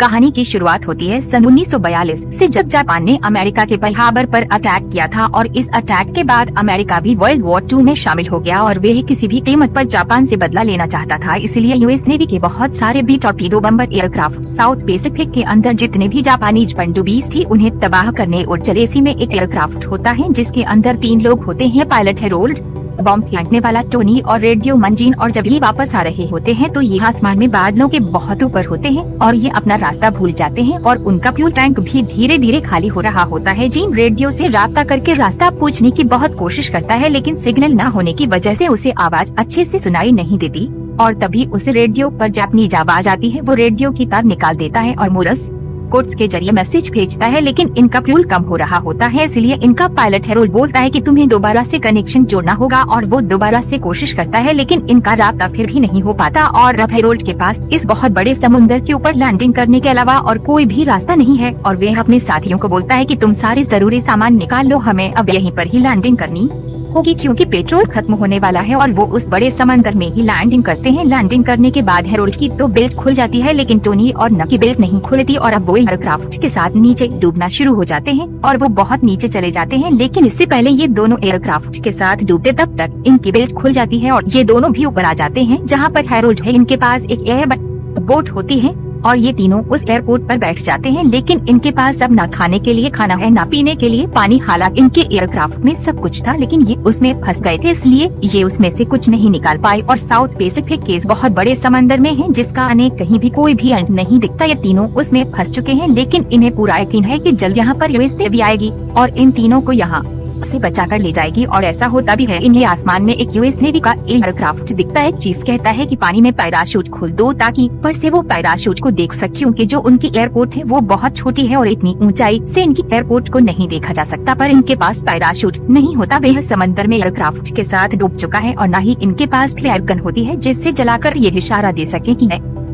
कहानी की शुरुआत होती है सन 1942 से, जब जापान ने अमेरिका के पर्ल हार्बर पर अटैक किया था और इस अटैक के बाद अमेरिका भी वर्ल्ड वॉर 2 में शामिल हो गया और वे किसी भी कीमत पर जापान से बदला लेना चाहता था। इसलिए यूएस नेवी के बहुत सारे B torpedo बम्बर aircraft south Pacific के अंदर जितने भी जापानीज पनडुब्बीज थी उन्हें तबाह करने और जलेसी में एक एयरक्राफ्ट होता है जिसके अंदर 3 लोग होते हैं, पायलट हेरोल्ड, बॉम्ब फेंकने वाला टोनी और रेडियो मंजीन। और जब ये वापस आ रहे होते हैं तो ये आसमान में बादलों के बहुत ऊपर होते हैं और ये अपना रास्ता भूल जाते हैं और उनका फ्यूल टैंक भी धीरे धीरे खाली हो रहा होता है। जीन रेडियो से राब्ता करके रास्ता पूछने की बहुत कोशिश करता है, लेकिन सिग्नल न होने की वजह से उसे आवाज अच्छे से सुनाई नहीं देती और तभी उसे रेडियो पर जापानीज आवाज आती है। वो रेडियो की तार निकाल देता है और मोरस कोड्स के जरिए मैसेज भेजता है, लेकिन इनका फ्यूल कम हो रहा होता है। इसलिए इनका पायलट हेरोल्ड बोलता है कि तुम्हें दोबारा से कनेक्शन जोड़ना होगा और वो दोबारा से कोशिश करता है, लेकिन इनका राब्ता फिर भी नहीं हो पाता और अब हेरोल्ड के पास इस बहुत बड़े समुद्र के ऊपर लैंडिंग करने के अलावा और कोई भी रास्ता नहीं है। और वे अपने साथियों को बोलता है कि तुम सारे जरूरी सामान निकाल लो, हमें अब यहीं पर ही लैंडिंग करनी होगी क्योंकि पेट्रोल खत्म होने वाला है। और वो उस बड़े समंदर में ही लैंडिंग करते हैं। लैंडिंग करने के बाद हेरोल्ड की तो बेल्ट खुल जाती है, लेकिन टोनी और न की बेल्ट नहीं खुलती और अब वो एयरक्राफ्ट के साथ नीचे डूबना शुरू हो जाते हैं और वो बहुत नीचे चले जाते हैं। लेकिन इससे पहले ये दोनों एयरक्राफ्ट के साथ डूबते तब तक इनकी बेल्ट खुल जाती है और ये दोनों भी ऊपर आ जाते हैं जहाँ पर हेरोल्ड है। इनके पास एक एयर बोट होती है और ये तीनों उस एयरपोर्ट पर बैठ जाते हैं, लेकिन इनके पास अब ना खाने के लिए खाना है ना पीने के लिए पानी। हालांकि इनके एयरक्राफ्ट में सब कुछ था, लेकिन ये उसमें फंस गए थे, इसलिए ये उसमें से कुछ नहीं निकाल पाए और साउथ पैसिफिक के इस बहुत बड़े समंदर में हैं जिसका अनेक कहीं भी कोई भी अंत नहीं दिखता। ये तीनों उसमें फंस चुके हैं, लेकिन इन्हें पूरा यकीन है कि जल्द यहाँ पर यूएस नेवी आएगी और इन तीनों को यहाँ से बचा कर ले जाएगी। और ऐसा होता भी है। इन्हें आसमान में एक यूएस नेवी का एयरक्राफ्ट दिखता है। चीफ कहता है कि पानी में पैराशूट खोल दो ताकि ऊपर से वो पैराशूट को देख सके, क्योंकि जो उनकी एयरपोर्ट है वो बहुत छोटी है और इतनी ऊंचाई से इनकी एयरपोर्ट को नहीं देखा जा सकता। पर इनके पास पैराशूट नहीं होता। वह समंदर में एयरक्राफ्ट के साथ डूब चुका है और न ही इनके पास फ्लेयर गन होती है जिससे जलाकर ये इशारा दे सके कि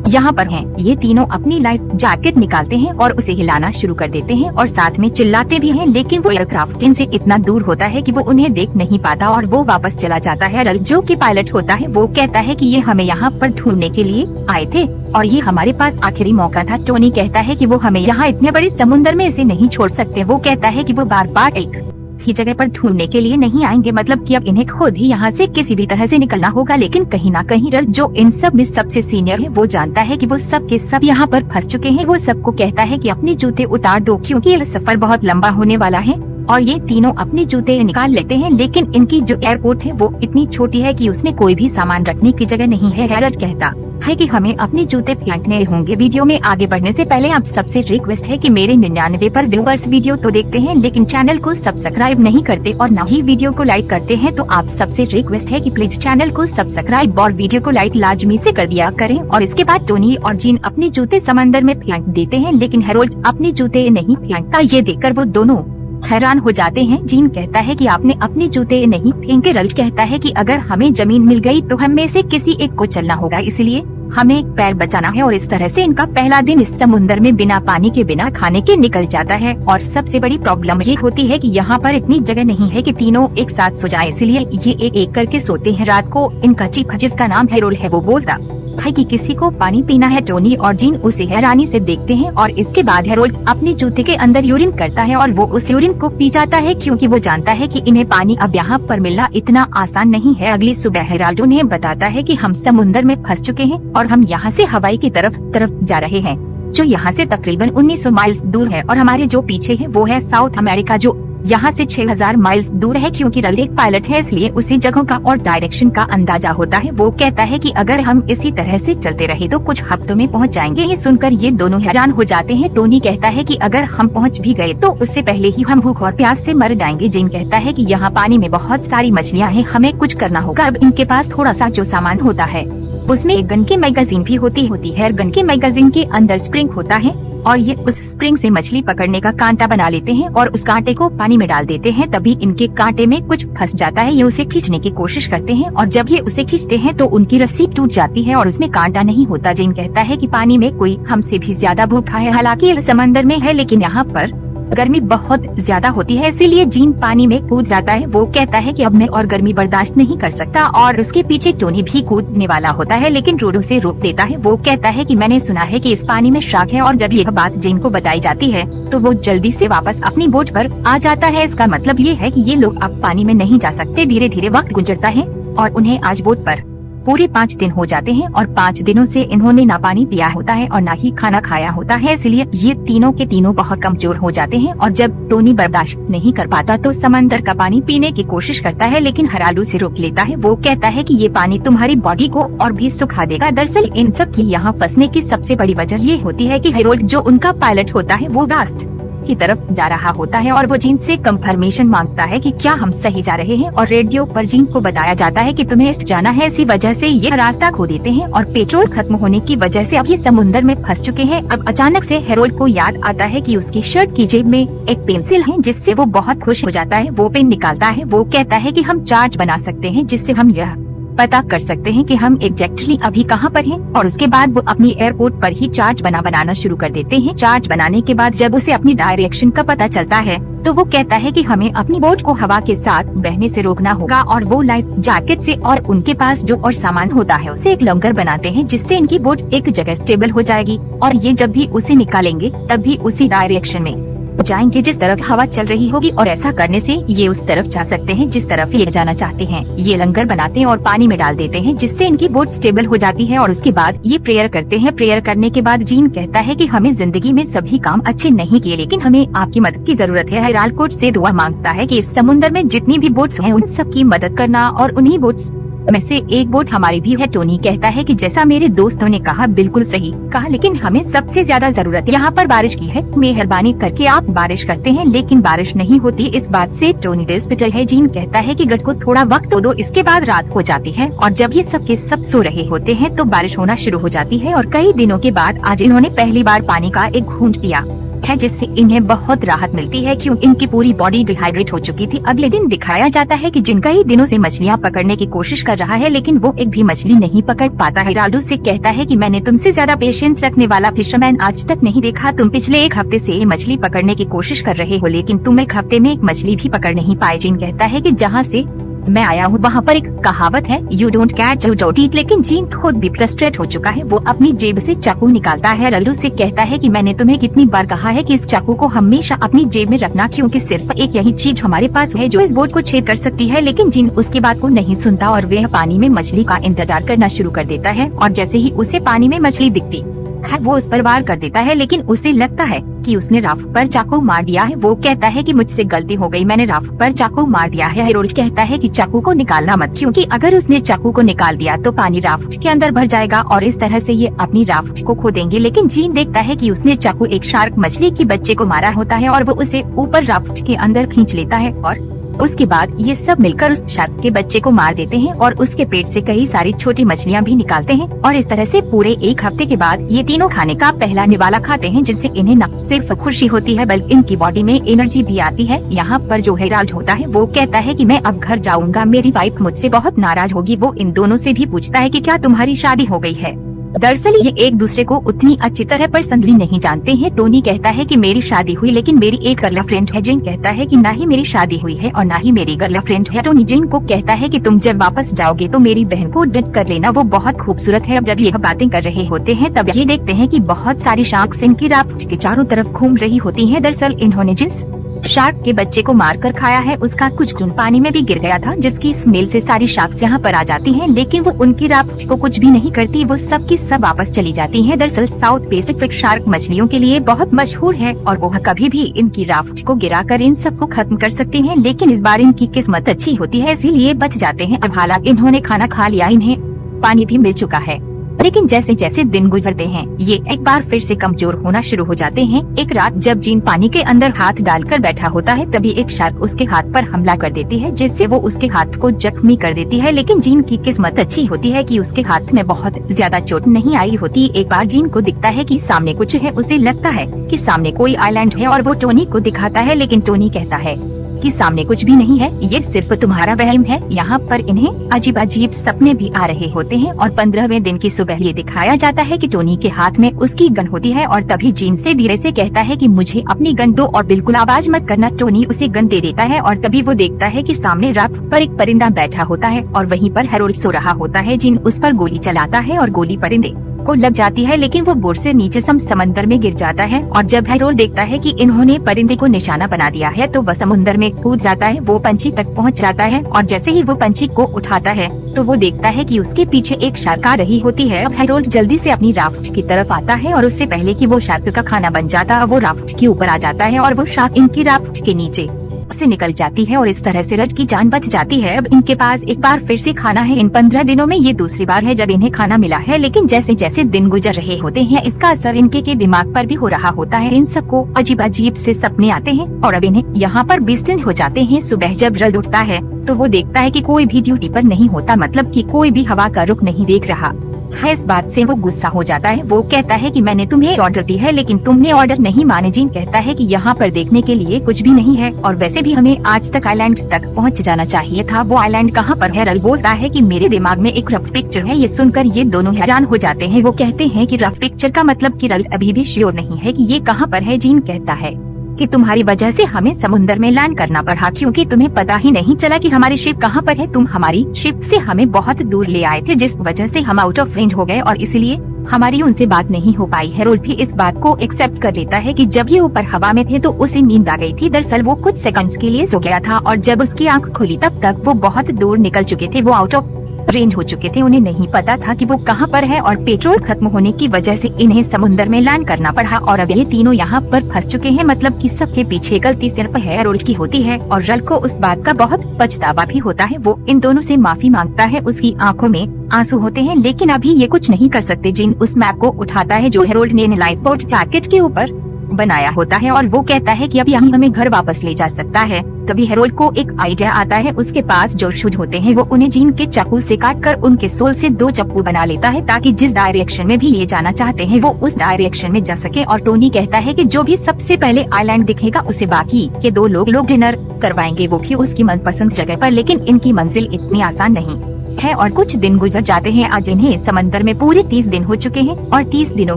यहाँ पर हैं। ये तीनों अपनी लाइफ जैकेट निकालते हैं और उसे हिलाना शुरू कर देते हैं और साथ में चिल्लाते भी हैं, लेकिन वो एयरक्राफ्ट इनसे इतना दूर होता है कि वो उन्हें देख नहीं पाता और वो वापस चला जाता है। रल जो कि पायलट होता है वो कहता है कि ये हमें यहाँ पर ढूंढने के लिए आए थे और ये हमारे पास आखिरी मौका था। टोनी कहता है कि वो हमें यहाँ इतने बड़े समुद्र में इसे नहीं छोड़ सकते। वो कहता है कि वो बार बार एक ही जगह पर ढूंढने के लिए नहीं आएंगे, मतलब कि अब इन्हें खुद ही यहाँ से किसी भी तरह से निकलना होगा। लेकिन कहीं ना कहीं रल जो इन सब में सबसे सीनियर है वो जानता है कि वो सब के सब यहाँ पर फंस चुके हैं। वो सबको कहता है कि अपने जूते उतार दो क्योंकि यह सफर बहुत लंबा होने वाला है। और ये तीनों अपने जूते निकाल लेते हैं, लेकिन इनकी जो एयरपोर्ट है वो इतनी छोटी है कि उसमें कोई भी सामान रखने की जगह नहीं है। हेरोल्ड कहता है कि हमें अपने जूते फेंकने होंगे। वीडियो में आगे बढ़ने से पहले आप सबसे रिक्वेस्ट है कि मेरे 99 पर व्यूअर्स वीडियो तो देखते हैं लेकिन चैनल को सब्सक्राइब नहीं करते और न ही वीडियो को लाइक करते हैं, तो आप सबसे रिक्वेस्ट है कि प्लीज चैनल को सब्सक्राइब और वीडियो को लाइक लाजमी से कर दिया करें। और इसके बाद टोनी और जीन अपने जूते समंदर में फेंक देते हैं, लेकिन हेरोल्ड अपने जूते नहीं फेंकता। ये देखकर वो दोनों हैरान हो जाते हैं। जीन कहता है कि आपने अपने जूते नहीं फेंके। रल कहता है कि अगर हमें जमीन मिल गई तो हम में से किसी एक को चलना होगा, इसलिए हमें एक पैर बचाना है। और इस तरह से इनका पहला दिन इस समुद्र में बिना पानी के बिना खाने के निकल जाता है। और सबसे बड़ी प्रॉब्लम ये होती है कि यहाँ पर इतनी जगह नहीं है कि तीनों एक साथ सो जाएं, इसलिए ये एक एक करके सोते हैं। रात को इनका चीफ जिसका नाम हेरोल्ड है वो बोलता है कि किसी को पानी पीना है। टोनी और जीन उसे हैरानी से देखते हैं और इसके बाद हेरोल्ड अपने जूते के अंदर यूरिन करता है और वो उस यूरिन को पी जाता है क्योंकि वो जानता है कि इन्हें पानी अब यहाँ पर मिलना इतना आसान नहीं है। अगली सुबह हेरोल्ड उन्हें बताता है कि हम समुद्र में फंस चुके हैं और हम यहाँ से हवाई की तरफ जा रहे हैं, जो यहाँ से तकरीबन 1900 माइल्स दूर है। और हमारे जो पीछे है वो है साउथ अमेरिका, जो यहाँ से 6000 माइल्स दूर है। क्योंकि रल एक पायलट है इसलिए उसे जगहों का और डायरेक्शन का अंदाजा होता है। वो कहता है कि अगर हम इसी तरह से चलते रहे तो कुछ हफ्तों में पहुँच जाएंगे। ये सुनकर ये दोनों हैरान हो जाते हैं। टोनी कहता है कि अगर हम पहुँच भी गए तो उससे पहले ही हम भूख और प्यास से मर जाएंगे। जीन कहता है कि यहाँ पानी में बहुत सारी मछलियाँ हैं, हमें कुछ करना होगा। अब इनके पास थोड़ा सा जो सामान होता है उसमें एक गन की मैगजीन भी होती है। गन के मैगजीन के अंदर स्प्रिंग होता है और ये उस स्प्रिंग से मछली पकड़ने का कांटा बना लेते हैं और उस कांटे को पानी में डाल देते हैं। तभी इनके कांटे में कुछ फंस जाता है। ये उसे खींचने की कोशिश करते हैं और जब ये उसे खींचते हैं तो उनकी रस्सी टूट जाती है और उसमें कांटा नहीं होता। जीन कहता है कि पानी में कोई हमसे भी ज्यादा भूखा है। हालांकि यह समंदर में है लेकिन यहाँ पर गर्मी बहुत ज्यादा होती है, इसीलिए जीन पानी में कूद जाता है। वो कहता है कि अब मैं और गर्मी बर्दाश्त नहीं कर सकता और उसके पीछे टोनी भी कूदने वाला होता है, लेकिन रोड उसे रोक देता है। वो कहता है कि मैंने सुना है कि इस पानी में शार्क है, और जब यह बात जीन को बताई जाती है तो वो जल्दी से वापस अपनी बोट पर आ जाता है। इसका मतलब ये है कि ये लोग अब पानी में नहीं जा सकते। धीरे धीरे वक्त गुजरता है और उन्हें आज बोट पर पूरे 5 दिन हो जाते हैं, और 5 दिनों से इन्होंने ना पानी पिया होता है और ना ही खाना खाया होता है, इसलिए ये तीनों के तीनों बहुत कमजोर हो जाते हैं। और जब टोनी बर्दाश्त नहीं कर पाता तो समंदर का पानी पीने की कोशिश करता है, लेकिन हरालू से रोक लेता है। वो कहता है कि ये पानी तुम्हारी बॉडी को और भी सुखा देगा। दरअसल इन सब की यहाँ फंसने की सबसे बड़ी वजह ये होती है कि हेरोल्ड जो उनका पायलट होता है वो रास्ट की तरफ जा रहा होता है, और वो जीन से कंफर्मेशन मांगता है कि क्या हम सही जा रहे हैं। और रेडियो पर जीन को बताया जाता है कि तुम्हें ईस्ट जाना है, इसी वजह से ये रास्ता खो देते हैं और पेट्रोल खत्म होने की वजह से अब ये समुद्र में फंस चुके हैं। अब अचानक से हेरोल्ड को याद आता है कि उसकी शर्ट की जेब में एक पेंसिल है, जिससे वो बहुत खुश हो जाता है। वो पेन निकालता है। वो कहता है कि हम चार्ट बना सकते हैं, जिससे हम यह पता कर सकते हैं कि हम एग्जैक्टली अभी कहाँ पर हैं। और उसके बाद वो अपनी एयरपोर्ट पर ही चार्ट बनाना शुरू कर देते हैं। चार्ट बनाने के बाद जब उसे अपनी डायरेक्शन का पता चलता है तो वो कहता है कि हमें अपनी बोट को हवा के साथ बहने से रोकना होगा, और वो लाइफ जैकेट से और उनके पास जो और सामान होता है उसे एक लंगर बनाते हैं, जिससे इनकी बोट एक जगह स्टेबल हो जाएगी। और ये जब भी उसे निकालेंगे तब भी उसी डायरेक्शन में जाएंगे जिस तरफ हवा चल रही होगी, और ऐसा करने से ये उस तरफ जा सकते हैं जिस तरफ ये जाना चाहते हैं। ये लंगर बनाते हैं और पानी में डाल देते हैं, जिससे इनकी बोट स्टेबल हो जाती है। और उसके बाद ये प्रेयर करते हैं। प्रेयर करने के बाद जीन कहता है कि हमें जिंदगी में सभी काम अच्छे नहीं किए, लेकिन हमें आपकी मदद की जरूरत है। हेराल्ड से दुआ मांगता है कि इस समुद्र में जितनी भी बोट्स हैं उन सब की मदद करना, और उन्हीं बोट्स में से एक बोट हमारी भी है। टोनी कहता है कि जैसा मेरे दोस्तों ने कहा बिल्कुल सही कहा, लेकिन हमें सबसे ज्यादा जरूरत यहाँ पर बारिश की है। मेहरबानी करके आप बारिश करते हैं, लेकिन बारिश नहीं होती। इस बात से टोनी डिस्पिटल है। जीन कहता है कि गट को थोड़ा वक्त दो। इसके बाद रात हो जाती है, और जब ये सब के सब सो रहे होते हैं तो बारिश होना शुरू हो जाती है। और कई दिनों के बाद आज इन्होंने पहली बार पानी का एक घूंट पिया है, जिससे इन्हें बहुत राहत मिलती है, क्यों इनकी पूरी बॉडी डिहाइड्रेट हो चुकी थी। अगले दिन दिखाया जाता है कि जिन कई दिनों से मछलियां पकड़ने की कोशिश कर रहा है, लेकिन वो एक भी मछली नहीं पकड़ पाता है। हेराल्ड से कहता है कि मैंने तुमसे ज्यादा पेशेंस रखने वाला फिशरमैन आज तक नहीं देखा। तुम पिछले 1 हफ्ते से मछली पकड़ने की कोशिश कर रहे हो, लेकिन तुम 1 हफ्ते में एक मछली भी पकड़ नहीं पाए। जीन कहता है कि जहाँ से मैं आया हूँ वहाँ पर एक कहावत है, you don't catch you don't eat. लेकिन जीन खुद भी फ्रस्ट्रेट हो चुका है। वो अपनी जेब से चाकू निकालता है। हेराल्ड से कहता है कि मैंने तुम्हें कितनी बार कहा है कि इस चाकू को हमेशा अपनी जेब में रखना, क्योंकि सिर्फ एक यही चीज हमारे पास है जो इस बोट को छेद कर सकती है। लेकिन जीन उसकी बात को नहीं सुनता और वह पानी में मछली का इंतजार करना शुरू कर देता है। और जैसे ही उसे पानी में मछली दिखती है वो उस पर वार कर देता है, लेकिन उसे लगता है कि उसने राफ पर चाकू मार दिया है। वो कहता है कि मुझसे गलती हो गई, मैंने राफ पर चाकू मार दिया है। हेरोल्ड कहता है कि चाकू को निकालना मत, क्योंकि अगर उसने चाकू को निकाल दिया तो पानी राफ्ट के अंदर भर जाएगा और इस तरह से ये अपनी राफ्ट को खो देंगे। लेकिन जीन देखता है कि उसने चाकू एक शार्क मछली के बच्चे को मारा होता है, और वो उसे ऊपर राफ्ट के अंदर खींच लेता है, और उसके बाद ये सब मिलकर उस शार्क के बच्चे को मार देते हैं और उसके पेट से कई सारी छोटी मछलियां भी निकालते हैं। और इस तरह से पूरे 1 हफ्ते के बाद ये तीनों खाने का पहला निवाला खाते हैं, जिनसे इन्हें न सिर्फ खुशी होती है बल्कि इनकी बॉडी में एनर्जी भी आती है। यहाँ पर जो हेराल्ड होता है वो कहता है कि मैं अब घर जाऊंगा, मेरी वाइफ मुझसे बहुत नाराज होगी। वो इन दोनों से भी पूछता है कि क्या तुम्हारी शादी हो गई है। दरअसल ये एक दूसरे को उतनी अच्छी तरह पर्सनली नहीं जानते हैं। टोनी कहता है कि मेरी शादी हुई, लेकिन मेरी एक गर्लफ्रेंड है। जीन कहता है कि ना ही मेरी शादी हुई है और ना ही मेरी गर्लफ्रेंड है। टोनी जीन को कहता है कि तुम जब वापस जाओगे तो मेरी बहन को डेट कर लेना, वो बहुत खूबसूरत है। जब ये बातें कर रहे होते हैं तब ये देखते हैं कि बहुत सारी शार्क्स इनकी राफ्ट के चारों तरफ घूम रही होती हैं। दरअसल इन्होंने जिस शार्क के बच्चे को मारकर खाया है उसका कुछ खून पानी में भी गिर गया था, जिसकी स्मेल से सारी शार्क्स यहाँ पर आ जाती हैं, लेकिन वो उनकी राफ्ट को कुछ भी नहीं करती। वो सब की सब वापस चली जाती हैं। दरअसल साउथ पैसिफिक शार्क मछलियों के लिए बहुत मशहूर है और वो कभी भी इनकी राफ्ट को गिराकर इन सबको खत्म कर सकती हैं, लेकिन इस बार इनकी किस्मत अच्छी होती है, इसीलिए बच जाते हैं। अब हालांकि इन्होंने खाना खा लिया, इन्हें पानी भी मिल चुका है, लेकिन जैसे जैसे दिन गुजरते हैं ये एक बार फिर से कमजोर होना शुरू हो जाते हैं। एक रात जब जीन पानी के अंदर हाथ डालकर बैठा होता है तभी एक शार्क उसके हाथ पर हमला कर देती है, जिससे वो उसके हाथ को जख्मी कर देती है। लेकिन जीन की किस्मत अच्छी होती है कि उसके हाथ में बहुत ज्यादा चोट नहीं आई होती। एक बार जीन को दिखता है कि सामने कुछ है। उसे लगता है कि सामने कोई आइलैंड है और वो टोनी को दिखाता है, लेकिन टोनी कहता है कि सामने कुछ भी नहीं है, ये सिर्फ तुम्हारा वहम है। यहाँ पर इन्हें अजीब अजीब सपने भी आ रहे होते हैं और 15वें दिन की सुबह ये दिखाया जाता है कि टोनी के हाथ में उसकी गन होती है और तभी जीन से धीरे से कहता है कि मुझे अपनी गन दो और बिल्कुल आवाज मत करना। टोनी उसे गन दे देता है और तभी वो देखता है कि सामने राफ्ट पर एक परिंदा बैठा होता है और वहीं पर हैरोल्ड सो रहा होता है। जीन उस पर गोली चलाता है और गोली परिंदे को लग जाती है, लेकिन वो बोट से नीचे समंदर में गिर जाता है। और जब हैरोल्ड देखता है कि इन्होंने परिंदे को निशाना बना दिया है तो वह समुद्र में कूद जाता है। वो पंछी तक पहुंच जाता है और जैसे ही वो पंछी को उठाता है तो वो देखता है कि उसके पीछे एक शार्क आ रही होती है। अब हैरोल्ड जल्दी से अपनी राफ्ट की तरफ आता है और उससे पहले कि वो शार्क का खाना बन जाता, वो राफ्ट के ऊपर आ जाता है और वो शार्क इनकी राफ्ट के नीचे से निकल जाती है और इस तरह से रज की जान बच जाती है। अब इनके पास एक बार फिर से खाना है। इन 15 दिनों में ये दूसरी बार है जब इन्हें खाना मिला है, लेकिन जैसे जैसे दिन गुजर रहे होते हैं इसका असर इनके के दिमाग पर भी हो रहा होता है। इन सबको अजीब अजीब से सपने आते हैं और अब इन्हें यहाँ पर 20 दिन हो जाते हैं। सुबह जब रज उठता है तो वो देखता है कि कोई भी ड्यूटी पर नहीं होता, मतलब कि कोई भी हवा का रुख नहीं देख रहा है। इस बात से वो गुस्सा हो जाता है। वो कहता है कि मैंने तुम्हें ऑर्डर दी है लेकिन तुमने ऑर्डर नहीं माने। जीन कहता है कि यहाँ पर देखने के लिए कुछ भी नहीं है और वैसे भी हमें आज तक आइलैंड तक पहुँच जाना चाहिए था। वो आइलैंड कहाँ पर है? रल बोलता है कि मेरे दिमाग में एक रफ पिक्चर है। ये सुनकर ये दोनों हैरान हो जाते हैं। वो कहते हैं कि रफ पिक्चर का मतलब कि रल अभी भी श्योर नहीं है कि ये कहाँ पर है। जीन कहता है कि तुम्हारी वजह से हमें समुद्र में लैंड करना पड़ा क्योंकि तुम्हें पता ही नहीं चला कि हमारी शिप कहाँ पर है। तुम हमारी शिप से हमें बहुत दूर ले आए थे जिस वजह से हम आउट ऑफ रेंज हो गए और इसलिए हमारी उनसे बात नहीं हो पाई। हैरोल्ड भी इस बात को एक्सेप्ट कर लेता है कि जब ये ऊपर हवा में थे तो उसे नींद आ गई थी। दरअसल वो कुछ सेकंड्स के लिए सो गया था और जब उसकी आंख खुली तब तक वो बहुत दूर निकल चुके थे। वो आउट ऑफ रेंज हो चुके थे। उन्हें नहीं पता था कि वो कहाँ पर है और पेट्रोल खत्म होने की वजह से इन्हें समुद्र में लैंड करना पड़ा और अब ये तीनों यहाँ पर फंस चुके हैं। मतलब कि सबके पीछे गलती सिर्फ हैरोल्ड की होती है और रल को उस बात का बहुत पछतावा भी होता है। वो इन दोनों से माफी मांगता है। उसकी आंखों में आंसू होते हैं लेकिन अभी ये कुछ नहीं कर सकते। जीन उस मैप को उठाता है जो हैरोल्ड ने लाइफ बोट जैकेट के ऊपर बनाया होता है और वो कहता है कि अब यही हमें घर वापस ले जा सकता है। तभी हैरोल्ड को एक आइडिया आता है। उसके पास जो शूज होते हैं वो उन्हें जीन के चाकू से काटकर उनके सोल से 2 चप्पू बना लेता है ताकि जिस डायरेक्शन में भी ये जाना चाहते हैं वो उस डायरेक्शन में जा सके। और टोनी कहता है कि जो भी सबसे पहले आइलैंड दिखेगा उसे बाकी के 2 लोग डिनर करवाएंगे, वो भी उसकी मनपसंद जगह पर। लेकिन इनकी मंजिल इतनी आसान नहीं है और कुछ दिन गुजर जाते हैं। आज इन्हें समंदर में पूरे 30 दिन हो चुके हैं और 30 दिनों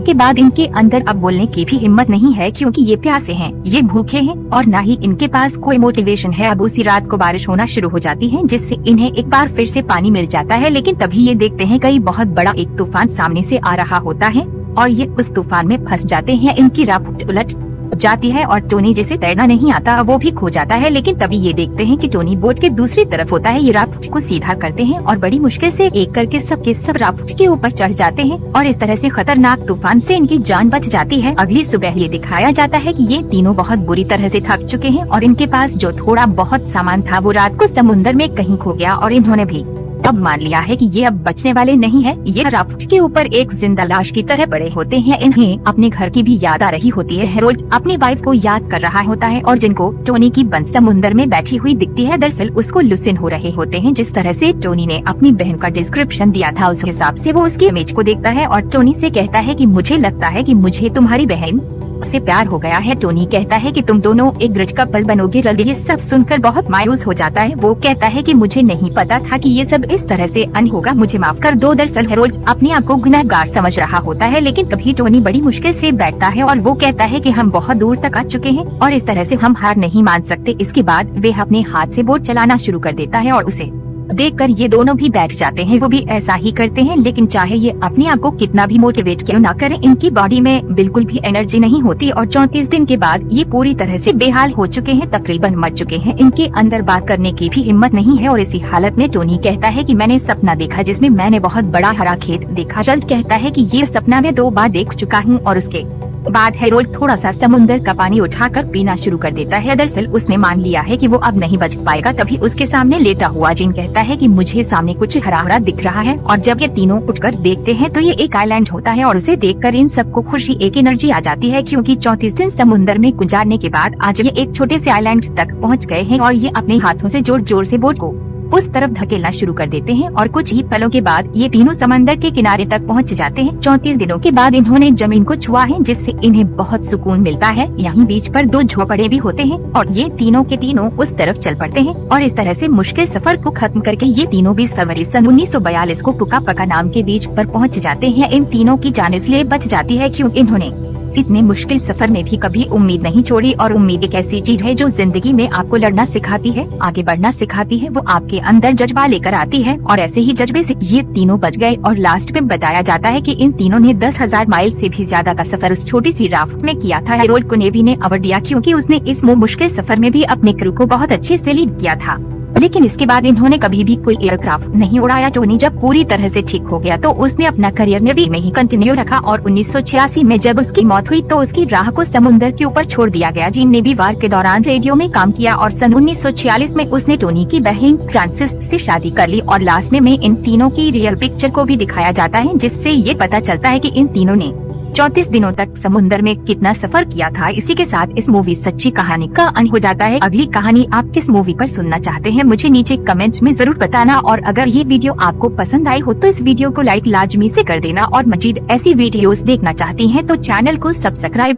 के बाद इनके अंदर अब बोलने की भी हिम्मत नहीं है क्योंकि ये प्यासे हैं, ये भूखे हैं और न ही इनके पास कोई मोटिवेशन है। अब उसी रात को बारिश होना शुरू हो जाती है जिससे इन्हें एक बार फिर से पानी मिल जाता है। लेकिन तभी ये देखते हैं कहीं बहुत बड़ा एक तूफान सामने से आ रहा होता है और ये उस तूफान में फंस जाते हैं। इनकी राफ्ट उलट जाती है और टोनी जिसे तैरना नहीं आता वो भी खो जाता है। लेकिन तभी ये देखते हैं कि टोनी बोट के दूसरी तरफ होता है। ये राफ्ट को सीधा करते हैं और बड़ी मुश्किल से एक करके सबके सब राफ्ट के ऊपर चढ़ जाते हैं और इस तरह से खतरनाक तूफान से इनकी जान बच जाती है। अगली सुबह ये दिखाया जाता है कि ये तीनों बहुत बुरी तरह से थक चुके हैं और इनके पास जो थोड़ा बहुत सामान था वो रात को समुद्र में कहीं खो गया और इन्होंने भी अब मान लिया है कि ये अब बचने वाले नहीं है। ये राफ्ट के ऊपर एक जिंदा लाश की तरह पड़े होते हैं। इन्हें अपने घर की भी याद आ रही होती है। हैरोल्ड अपनी वाइफ को याद कर रहा होता है और जिनको टोनी की बन समुद्र में बैठी हुई दिखती है दरअसल उसको लुसिन हो रहे होते हैं। जिस तरह से टोनी ने अपनी बहन का डिस्क्रिप्शन दिया था उस हिसाब से वो उसकी इमेज को देखता है और टोनी से कहता है कि मुझे लगता है कि मुझे तुम्हारी बहन से प्यार हो गया है। टोनी कहता है कि तुम दोनों एक ग्रेट कपल बनोगे। रल ये सब सुनकर बहुत मायूस हो जाता है। वो कहता है कि मुझे नहीं पता था कि ये सब इस तरह से अन होगा, मुझे माफ कर दो। दरअसल हैरोल्ड अपने आप को गुनहगार समझ रहा होता है लेकिन तभी टोनी बड़ी मुश्किल से बैठता है और वो कहता है कि हम बहुत दूर तक आ चुके हैं और इस तरह से हम हार नहीं मान सकते। इसके बाद वे अपने हाथ से बोट चलाना शुरू कर देता है और उसे देखकर ये दोनों भी बैठ जाते हैं। वो भी ऐसा ही करते हैं लेकिन चाहे ये अपने आप को कितना भी मोटिवेट क्यों ना करें इनकी बॉडी में बिल्कुल भी एनर्जी नहीं होती और 34 दिन के बाद ये पूरी तरह से बेहाल हो चुके हैं, तकरीबन मर चुके हैं। इनके अंदर बात करने की भी हिम्मत नहीं है और इसी हालत में टोनी कहता है कि मैंने सपना देखा जिसमें मैंने बहुत बड़ा हरा खेत देखा। जल्द कहता है कि ये सपना मैं 2 बार देख चुका हूँ और उसके बाद हैरोल्ड थोड़ा सा समुद्र का पानी उठाकर पीना शुरू कर देता है। दरअसल उसने मान लिया है कि वो अब नहीं बच पाएगा। तभी उसके सामने लेटा हुआ जीन कहता है कि मुझे सामने कुछ हरा हरा दिख रहा है और जब ये तीनों उठकर देखते हैं तो ये एक आइलैंड होता है और उसे देखकर इन सबको खुशी एक एनर्जी आ जाती है क्योंकि 34 दिन समुद्र में गुजारने के बाद आज ये एक छोटे से आइलैंड तक पहुँच गए हैं और ये अपने हाथों से जोर जोर से बोट को उस तरफ धकेलना शुरू कर देते हैं और कुछ ही पलों के बाद ये तीनों समंदर के किनारे तक पहुंच जाते हैं। 34 दिनों के बाद इन्होंने जमीन को छुआ है, जिससे इन्हें बहुत सुकून मिलता है। यहीं बीच पर 2 झोपड़े भी होते हैं और ये तीनों के तीनों उस तरफ चल पड़ते हैं और इस तरह से मुश्किल सफर को खत्म करके ये तीनों 20 फरवरी सन 1942 को पुका पका नाम के बीच पर पहुंच जाते हैं। इन तीनों की जान इसलिए बच जाती है क्योंकि इन्होंने इतने मुश्किल सफर में भी कभी उम्मीद नहीं छोड़ी। और उम्मीद एक ऐसी चीज है जो जिंदगी में आपको लड़ना सिखाती है, आगे बढ़ना सिखाती है। वो आपके अंदर जज्बा लेकर आती है और ऐसे ही जज्बे से ये तीनों बच गए। और लास्ट में बताया जाता है कि इन तीनों ने 10,000 माइल से भी ज्यादा का सफर उस छोटी सी राफ्ट में किया था। हेरोल्ड को नेवी ने अवार्ड दिया क्योंकि उसने इस मुश्किल सफर में भी अपने क्रू को बहुत अच्छे से लीड किया था। लेकिन इसके बाद इन्होंने कभी भी कोई एयरक्राफ्ट नहीं उड़ाया। टोनी जब पूरी तरह से ठीक हो गया तो उसने अपना करियर नेवी में ही कंटिन्यू रखा और 1986 में जब उसकी मौत हुई तो उसकी राह को समुद्र के ऊपर छोड़ दिया गया। जीन नेवी वार के दौरान रेडियो में काम किया और सन 1946 में उसने टोनी की बहन फ्रांसिस से शादी कर ली। और लास्ट में इन तीनों की रियल पिक्चर को भी दिखाया जाता है, जिससे ये पता चलता है कि इन तीनों ने 34 दिनों तक समुद्र में कितना सफर किया था। इसी के साथ इस मूवी सच्ची कहानी का अंत हो जाता है। अगली कहानी आप किस मूवी पर सुनना चाहते हैं मुझे नीचे कमेंट्स में जरूर बताना। और अगर ये वीडियो आपको पसंद आई हो तो इस वीडियो को लाइक लाजमी से कर देना और मजीद ऐसी वीडियोस देखना चाहती हैं तो चैनल को सब्सक्राइब